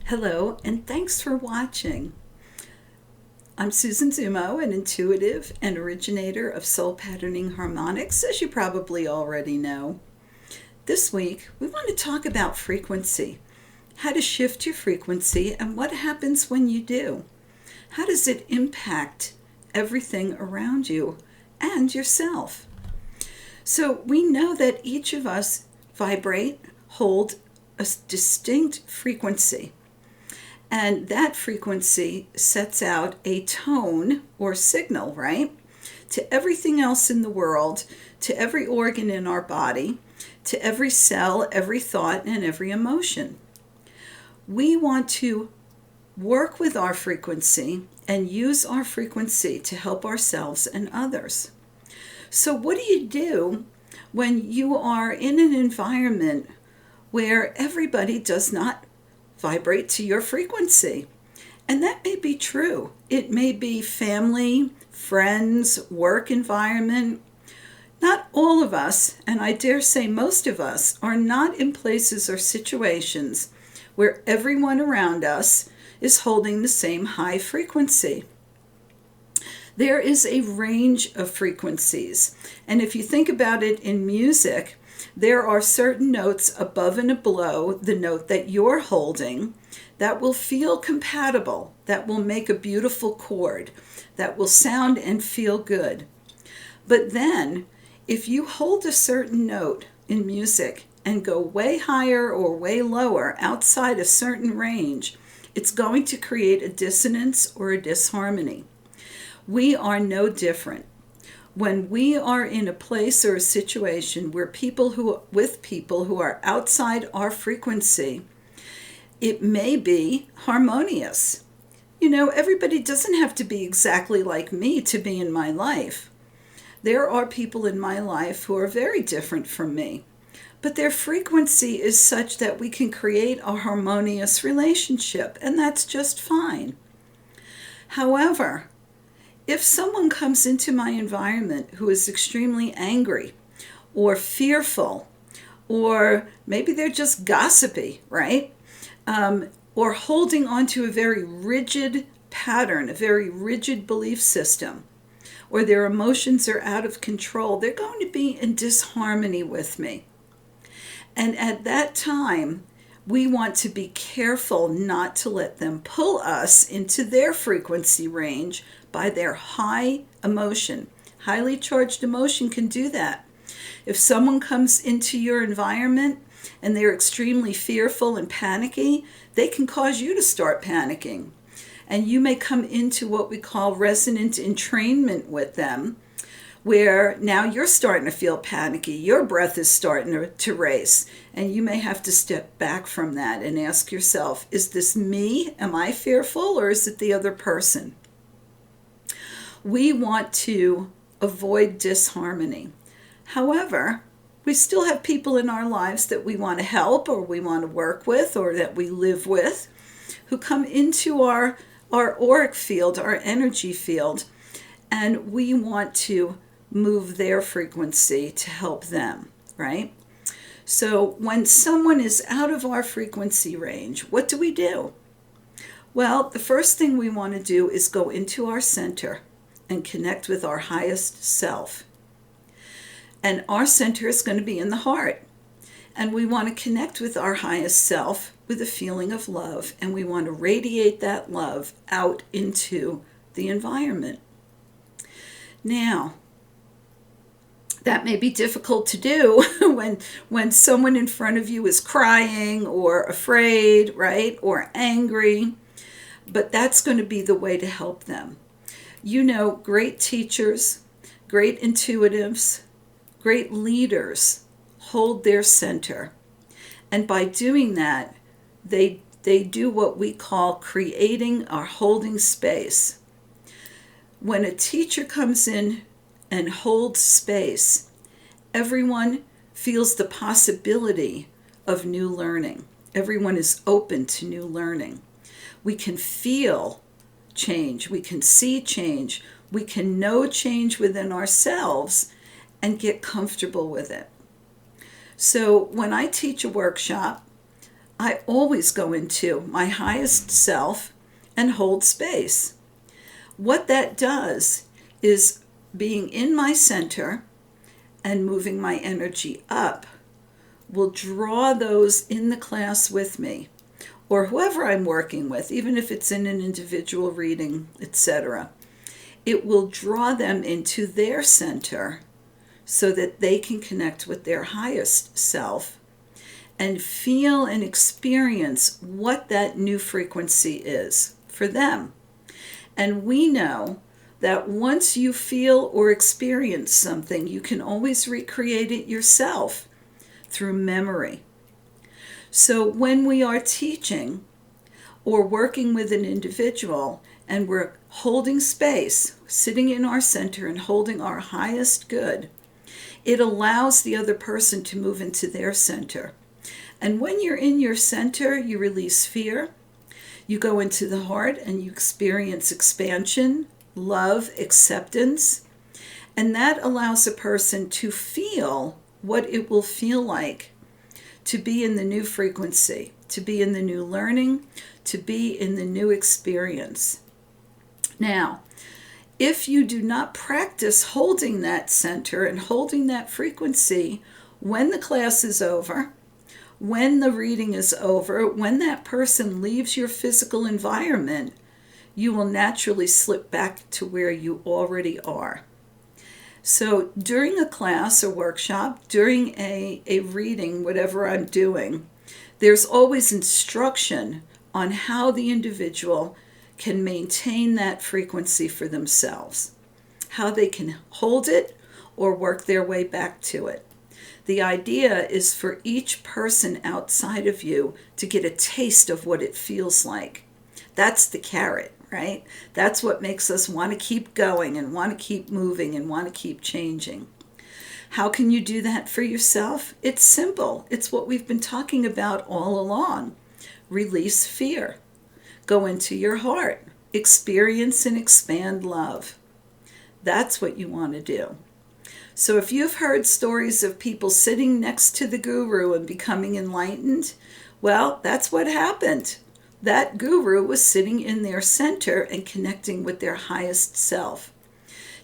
Hello, and thanks for watching. I'm Susan Zummo, an intuitive and originator of soul patterning harmonics, as you probably already know. This week, we want to talk about frequency, how to shift your frequency, and what happens when you do. How does it impact everything around you and yourself? So we know that each of us hold a distinct frequency. And that frequency sets out a tone or signal, right? To everything else in the world, to every organ in our body, to every cell, every thought, and every emotion. We want to work with our frequency and use our frequency to help ourselves and others. So what do you do when you are in an environment where everybody does not vibrate to your frequency? And that may be true. It may be family, friends, work environment. Not all of us, and I dare say most of us, are not in places or situations where everyone around us is holding the same high frequency. There is a range of frequencies. And if you think about it in music, there are certain notes above and below the note that you're holding that will feel compatible, that will make a beautiful chord, that will sound and feel good. But then, if you hold a certain note in music and go way higher or way lower outside a certain range, it's going to create a dissonance or a disharmony. We are no different. When we are in a place or a situation where people who are outside our frequency, it may be harmonious. You know, everybody doesn't have to be exactly like me to be in my life. There are people in my life who are very different from me, but their frequency is such that we can create a harmonious relationship, and that's just fine. However, if someone comes into my environment who is extremely angry or fearful, or maybe they're just gossipy, right? Or holding on to a very rigid pattern, a very rigid belief system, or their emotions are out of control, they're going to be in disharmony with me. And at that time, we want to be careful not to let them pull us into their frequency range by their high emotion. Highly charged emotion can do that. If someone comes into your environment and they're extremely fearful and panicky, they can cause you to start panicking. And you may come into what we call resonant entrainment with them, where now you're starting to feel panicky, your breath is starting to race, and you may have to step back from that and ask yourself, is this me? Am I fearful, or is it the other person? We want to avoid disharmony. However, we still have people in our lives that we want to help, or we want to work with, or that we live with, who come into our auric field, our energy field, and we want to move their frequency to help them, right? So when someone is out of our frequency range, what do? Well, the first thing we want to do is go into our center and connect with our highest self. And our center is going to be in the heart. And we want to connect with our highest self with a feeling of love, and we want to radiate that love out into the environment. Now, that may be difficult to do when someone in front of you is crying or afraid, right, or angry, but that's going to be the way to help them. You know, great teachers, great intuitives, great leaders hold their center. And by doing that, they do what we call creating or holding space. When a teacher comes in and holds space, everyone feels the possibility of new learning. Everyone is open to new learning. We can feel change. We can see change. We can know change within ourselves and get comfortable with it. So when I teach a workshop, I always go into my highest self and hold space. What that does is being in my center and moving my energy up will draw those in the class with me, or whoever I'm working with, even if it's in an individual reading, etc. It will draw them into their center so that they can connect with their highest self and feel and experience what that new frequency is for them. And we know that once you feel or experience something, you can always recreate it yourself through memory. So when we are teaching or working with an individual and we're holding space, sitting in our center and holding our highest good, it allows the other person to move into their center. And when you're in your center, you release fear. You go into the heart and you experience expansion, love, acceptance. And that allows a person to feel what it will feel like to be in the new frequency, to be in the new learning, to be in the new experience. Now, if you do not practice holding that center and holding that frequency when the class is over, when the reading is over, when that person leaves your physical environment, you will naturally slip back to where you already are. So during a class or workshop, during a reading, whatever I'm doing, there's always instruction on how the individual can maintain that frequency for themselves, how they can hold it or work their way back to it. The idea is for each person outside of you to get a taste of what it feels like. That's the carrot, right? That's what makes us want to keep going and want to keep moving and want to keep changing. How can you do that for yourself? It's simple. It's what we've been talking about all along. Release fear. Go into your heart. Experience and expand love. That's what you want to do. So if you've heard stories of people sitting next to the guru and becoming enlightened, well, that's what happened. That guru was sitting in their center and connecting with their highest self.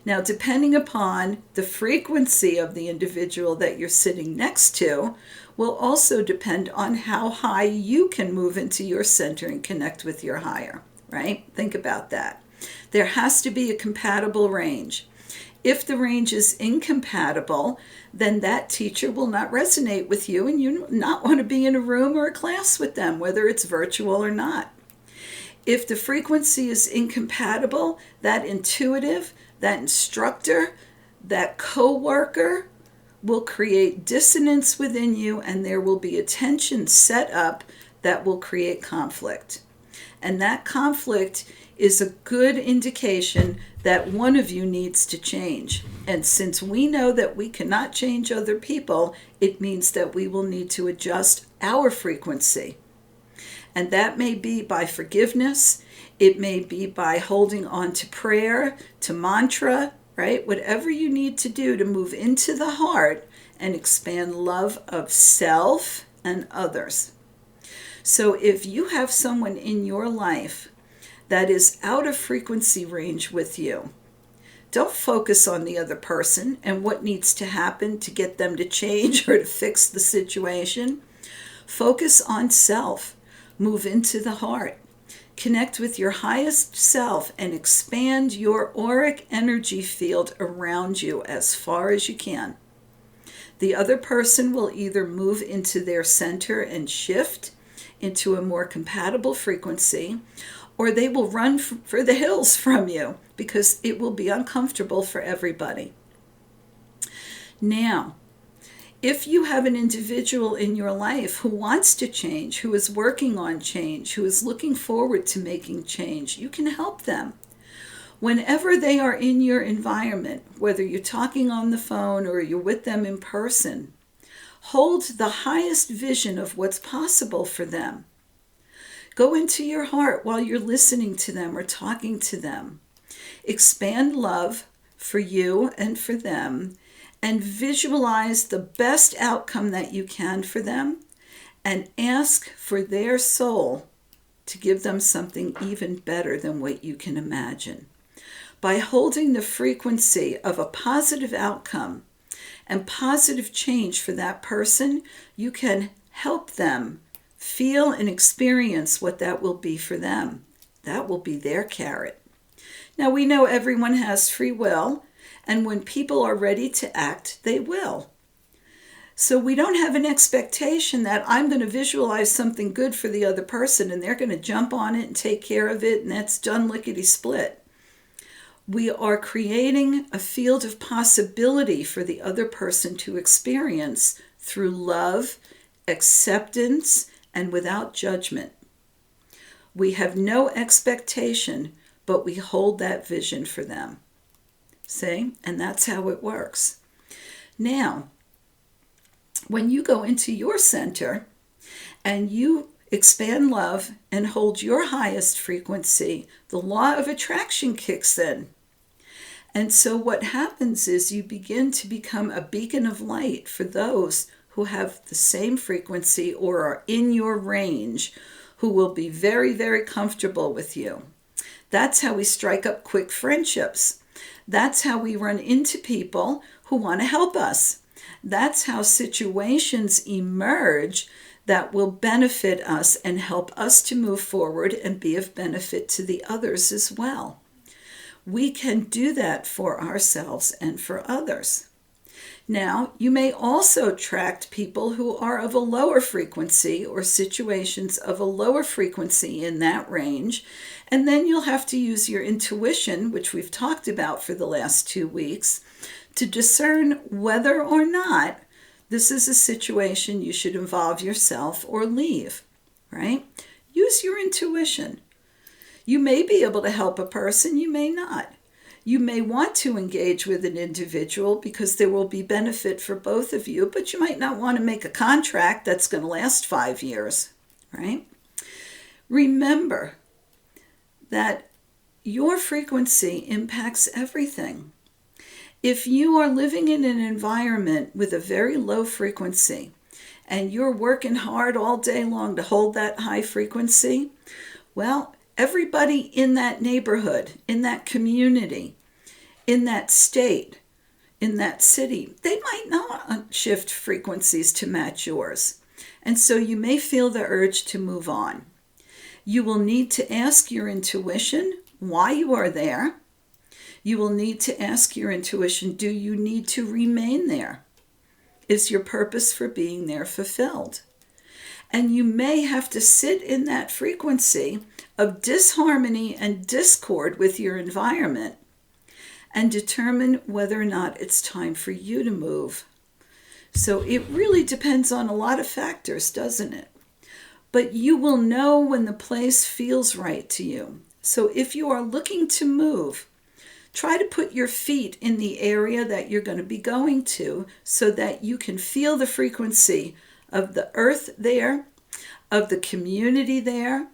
Now, depending upon the frequency of the individual that you're sitting next to, will also depend on how high you can move into your center and connect with your higher, right? Think about that. There has to be a compatible range. If the range is incompatible, then that teacher will not resonate with you and you not want to be in a room or a class with them, whether it's virtual or not. If the frequency is incompatible, that intuitive, that instructor, that co-worker will create dissonance within you, and there will be a tension set up that will create conflict. And that conflict is a good indication that one of you needs to change. And since we know that we cannot change other people, it means that we will need to adjust our frequency. And that may be by forgiveness. It may be by holding on to prayer, to mantra, right? Whatever you need to do to move into the heart and expand love of self and others. So if you have someone in your life that is out of frequency range with you, don't focus on the other person and what needs to happen to get them to change or to fix the situation. Focus on self. Move into the heart. Connect with your highest self and expand your auric energy field around you as far as you can. The other person will either move into their center and shift into a more compatible frequency, or they will run for the hills from you because it will be uncomfortable for everybody. Now, if you have an individual in your life who wants to change, who is working on change, who is looking forward to making change, you can help them. Whenever they are in your environment, whether you're talking on the phone or you're with them in person, hold the highest vision of what's possible for them. Go into your heart while you're listening to them or talking to them. Expand love for you and for them, and visualize the best outcome that you can for them, and ask for their soul to give them something even better than what you can imagine. By holding the frequency of a positive outcome and positive change for that person, you can help them feel and experience what that will be for them. That will be their carrot. Now, we know everyone has free will, and when people are ready to act, they will. So we don't have an expectation that I'm going to visualize something good for the other person and they're going to jump on it and take care of it and that's done lickety-split. We are creating a field of possibility for the other person to experience through love, acceptance, and without judgment. We have no expectation, but we hold that vision for them. See? And that's how it works. Now, when you go into your center and you expand love and hold your highest frequency, the law of attraction kicks in. And so what happens is you begin to become a beacon of light for those who have the same frequency or are in your range, who will be very, very comfortable with you. That's how we strike up quick friendships. That's how we run into people who want to help us. That's how situations emerge that will benefit us and help us to move forward and be of benefit to the others as well. We can do that for ourselves and for others. Now, you may also attract people who are of a lower frequency or situations of a lower frequency in that range, and then you'll have to use your intuition, which we've talked about for the last 2 weeks, to discern whether or not this is a situation you should involve yourself or leave, right? Use your intuition. You may be able to help a person, you may not. You may want to engage with an individual because there will be benefit for both of you, but you might not want to make a contract that's going to last 5 years, right? Remember that your frequency impacts everything. If you are living in an environment with a very low frequency and you're working hard all day long to hold that high frequency, well, everybody in that neighborhood, in that community, in that state, in that city, they might not shift frequencies to match yours. And so you may feel the urge to move on. You will need to ask your intuition why you are there. You will need to ask your intuition, do you need to remain there? Is your purpose for being there fulfilled? And you may have to sit in that frequency of disharmony and discord with your environment and determine whether or not it's time for you to move. So it really depends on a lot of factors, doesn't it? But you will know when the place feels right to you. So if you are looking to move, try to put your feet in the area that you're going to be going to so that you can feel the frequency of the earth there, of the community there,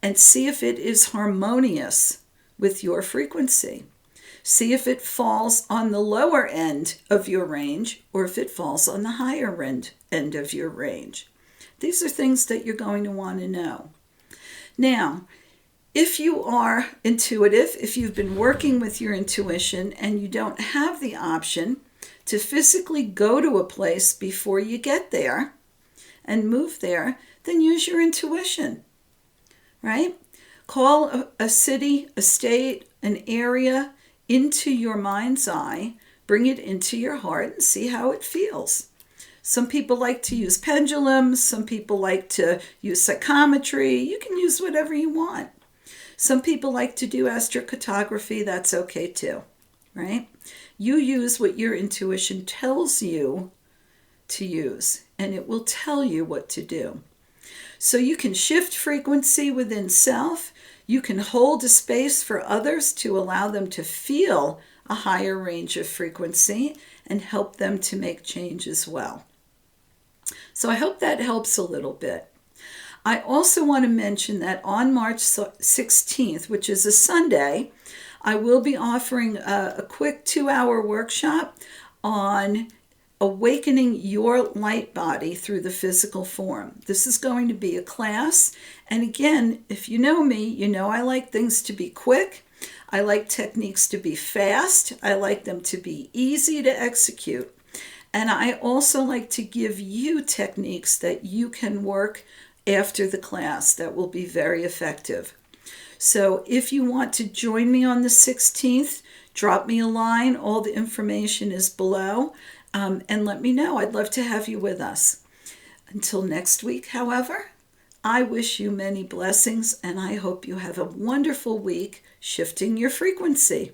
and see if it is harmonious with your frequency. See if it falls on the lower end of your range or if it falls on the higher end of your range. These are things that you're going to want to know. Now, if you are intuitive, if you've been working with your intuition and you don't have the option to physically go to a place before you get there and move there, then use your intuition, right? Call a city, a state, an area into your mind's eye, bring it into your heart and see how it feels. Some people like to use pendulums, some people like to use psychometry. You can use whatever you want. Some people like to do astrocartography. That's okay too, right? You use what your intuition tells you to use, and it will tell you what to do. So you can shift frequency within self. You can hold a space for others to allow them to feel a higher range of frequency and help them to make change as well. So I hope that helps a little bit. I also want to mention that on March 16th, which is a Sunday, I will be offering a quick 2-hour workshop on awakening your light body through the physical form. This is going to be a class. And again, if you know me, you know I like things to be quick. I like techniques to be fast. I like them to be easy to execute. And I also like to give you techniques that you can work after the class that will be very effective. So if you want to join me on the 16th, drop me a line. All the information is below. And let me know. I'd love to have you with us. Until next week, however, I wish you many blessings, and I hope you have a wonderful week shifting your frequency.